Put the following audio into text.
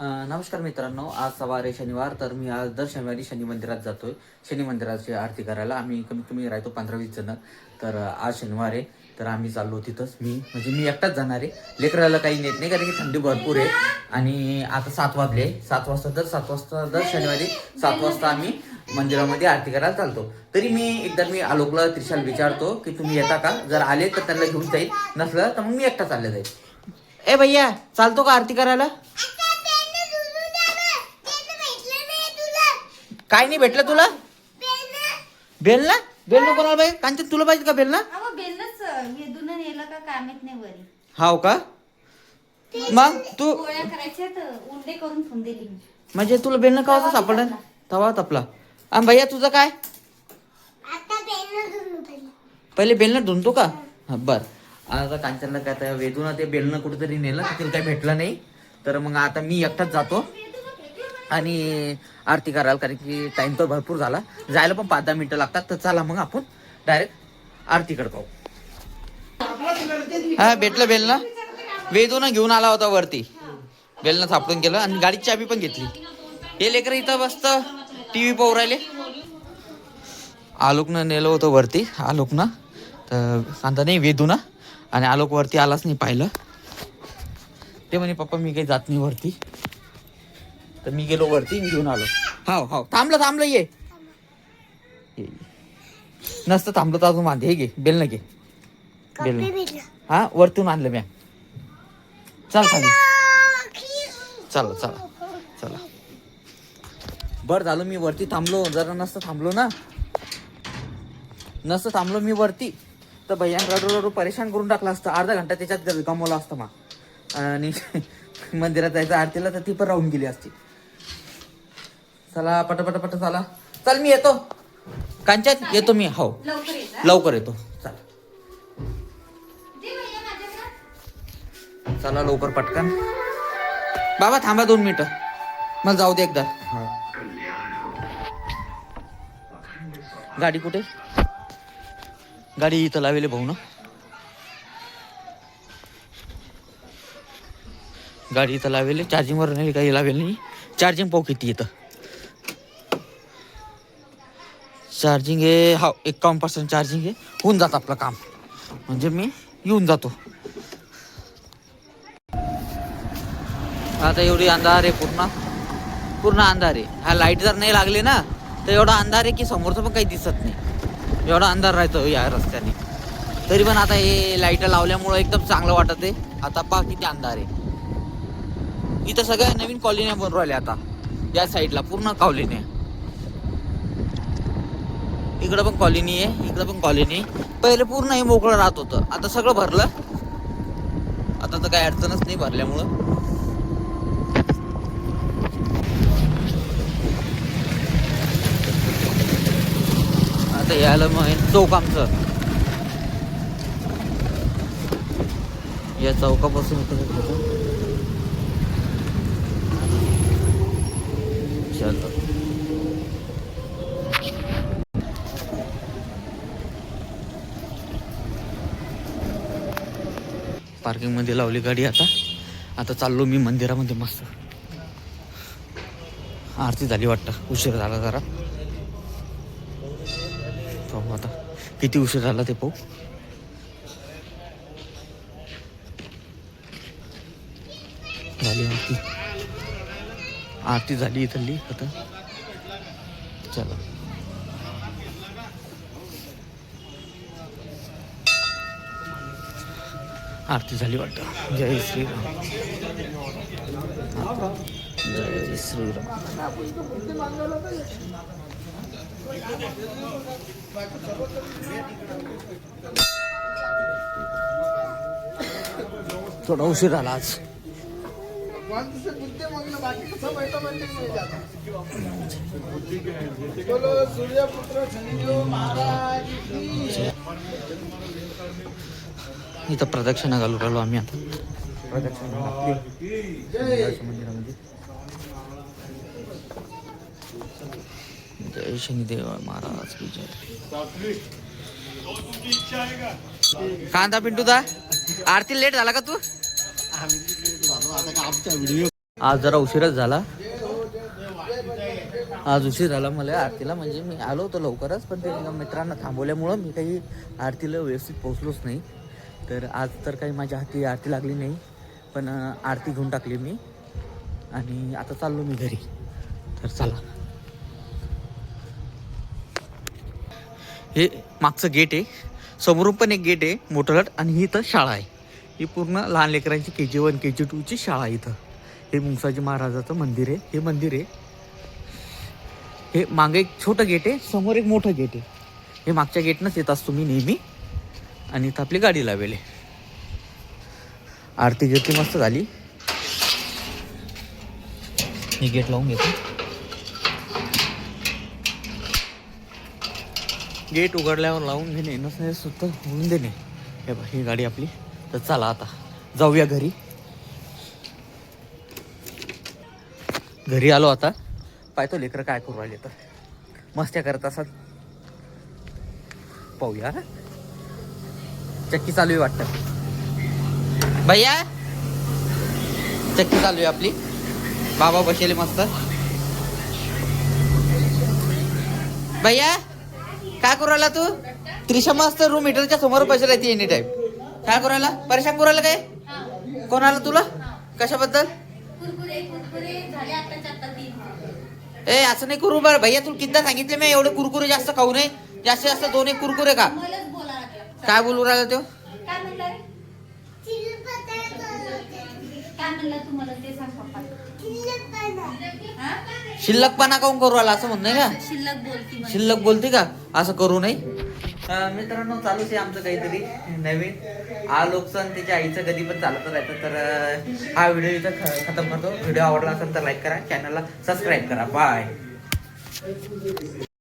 नमस्कार मित्रांनो, आज सवार आहे शनिवार. तर मी आज दर शनिवारी शनी मंदिरात जातोय. शनी मंदिराची आरती करायला. आम्ही कमीत कमी राहतो 15-20 जण. तर आज शनिवार आहे, तर आम्ही चाललो तिथंच. मी एकटाच जाणार आहे. लेकराला काही नेत नाही, कारण की थंडी भरपूर आहे. आणि आता 7 वाजले. 7 वाजता दर शनिवारी 7 वाजता आम्ही मंदिरामध्ये आरती करायला चालतो. तरी मी आलोकला त्रिशाल विचारतो की तुम्ही येता का. जर आले तर त्यांना घेऊन जाईल, नसलं तर मग मी एकटा चालले जाईल. ए भैया, चालतो का आरती करायला? काय नाही भेटलं तुला? बेल ना कोणाला पाहिजे? कांचन तुला पाहिजे का बेल ना? हाव का? मग तू म्हणजे तुला बेल ना का सापडलं तवा तपला. आणि भैया तुझं काय? पहिले बेलनं धुनतो का? बर. आता कांचनला काय आता वेदून ते बेलनं कुठेतरी नेलं, तिला काही भेटलं नाही. तर मग आता मी एकटाच जातो आणि आरती करायला, कारण की टाइम तर भरपूर झाला. जायला पण 5-10 मिनिटं लागतात. तर चला मग आपण डायरेक्ट आरतीकडे पाहू. हा, भेटलं बेलना. वेदून घेऊन आला होता वरती, बेलनं सापडून गेलं आणि गाडीची चाबी पण घेतली. हे लेकर इथं बसत टीव्ही पाहू राहिले. आलोकनं नेलं होतं वरती, आलोकनं तर सांगता नाही वेदूना. आणि आलोक वरती आलाच नाही, पाहिलं ते म्हणे पप्पा मी काही जात नाही वरती. तर मी गेलो वरती, मी घेऊन आलो. हाव थांबलं ये नसतं थांबलं तर अजून बांधे. हे घे बेल न घे बेल. हा, वरतून आणलं म्या. चल खाली, चला. बरं झालं मी वरती थांबलो. जरा नसतं थांबलो मी वरती, तर भैया रडू परेशान करून टाकला असतं. अर्धा घंटा त्याच्यात गमवला असतं मा. आणि मंदिरात जायचं आरतीला, तर ती पण राहून गेली असती. चला पट चला. चल मी येतो कांचन, येतो मी. हो लवकर येतो. चला लवकर पटकन. बाबा थांबा 2 मिनिटं, मला जाऊ दे एकदा. गाडी कुठे? गाडी इथं लावेले भाऊ ना. गाडी इथं लावेले, चार्जिंगवर नाही काही लावेल नाही. चार्जिंग पाहू किती इथं. चार्जिंग आहे 51% चार्जिंग आहे. होऊन जात आपलं काम, म्हणजे मी येऊन जातो. आता एवढी अंधार आहे, पूर्ण अंधार आहे. हा लाईट जर नाही लागली ना, तर एवढा अंधार आहे की समोरचं पण काही दिसत नाही. एवढा अंधार राहतो या रस्त्याने. तरी पण आता हे लाईट लावल्यामुळं एकदम चांगलं वाटत आहे. आता पहा किती अंधार आहे. इथं सगळ्या नवीन कॉलन्या बनून राहिल्या आता. या साईडला पूर्ण कॉलनी आहे. इकडं पण कॉलनी आहे, पहिले पूर्ण हे मोकळं राहत होतं. आता सगळं भरलं. आता तर काही अडचणच नाही भरल्यामुळं. आता यायला मग चौक आमचं. या चौकापासून चल. पार्किंग मध्ये लावली गाडी. आता चाललो मी मंदिरामध्ये. मस्त आरती झाली वाटतं. उशीर झाला जरा. पाहू आता किती उशीर झाला ते पाहू. झाली आरती झाली इथली. आता चला आरती झाली वाटतं. जय श्रीराम, जय श्रीराम. थोडा उशीर झाला आज. इथं प्रदक्षिणा घालू राहिलो आम्ही. आता प्रदक्षिणा मंदिरामध्ये. जय शनिदेव महाराज की जय. कांदा पिंटू दा आरती लेट झाला का तू? आज जरा उशीरच झाला. आज उशीर झाला मला आरतीला. म्हणजे मी आलो होतो लवकरच, पण ते मित्रांना थांबवल्यामुळं मी काही आरतीला व्यवस्थित पोहोचलोच नाही. तर आज तर काही माझ्या हाती आरती लागली नाही, पण आरती घेऊन टाकली मी आणि आता चाललो मी घरी. तर चला. हे मागचं गेट आहे, समोरून पण एक गेट आहे मोठं, आणि ही इथं शाळा आहे. ही पूर्ण लहान लेकरांची KG1 KG2ची शाळा आहे इथं. हे मुंगसाजी महाराजाचं मंदिर आहे. हे मंदिर आहे. हे मागे एक छोटं गेट आहे, समोर एक मोठं गेट आहे. हे मागच्या गेटनंच येत असतो मी नेहमी. आणि इथं आपली गाडी लावेल. आरती गिरती मस्त झाली. ही गेट लावून घेतो. गेट उघडल्यावर लावून घेणे नसणे सुद्धा होऊन देणे. हे बघ, ही गाडी आपली. तर चला आता जाऊया घरी. घरी आलो आता. पाहतो लेकरं काय करू राहिले तर मस्त्या करत असतात. पाहूया. चक्की चालू आहे वाटतं. भैया चक्की चालू आहे आपली. बाबा बसेले मस्त. भैया काय करू राहिला तू? त्रिशा मस्त रूम मीटरच्या समोर बसेल राहते एनी टाइम. काय करू राहिला? परेशान करू राहिला काय? कोण आलं तुला? कशाबद्दल? ए असं नाही करू बरं भैया. तुला किती सांगितले मी एवढे कुरकुरे जास्त खाऊ नये. जास्तीत जास्त 2 एक कुरकुरे का. काय बोलू राहिला तो? शिल्लकपणा काऊन करू राहिला असं म्हणणं का? शिल्लक बोलते का? असं करू नये. मित्रांनो चालूच आहे आमचं काहीतरी नवीन. लोकसन त्याच्या आईचं कधी पण चालत राहतं. तर हा व्हिडिओ इथं खतम करतो. व्हिडिओ आवडला असेल तर लाईक करा, चॅनलला सबस्क्राईब करा. बाय.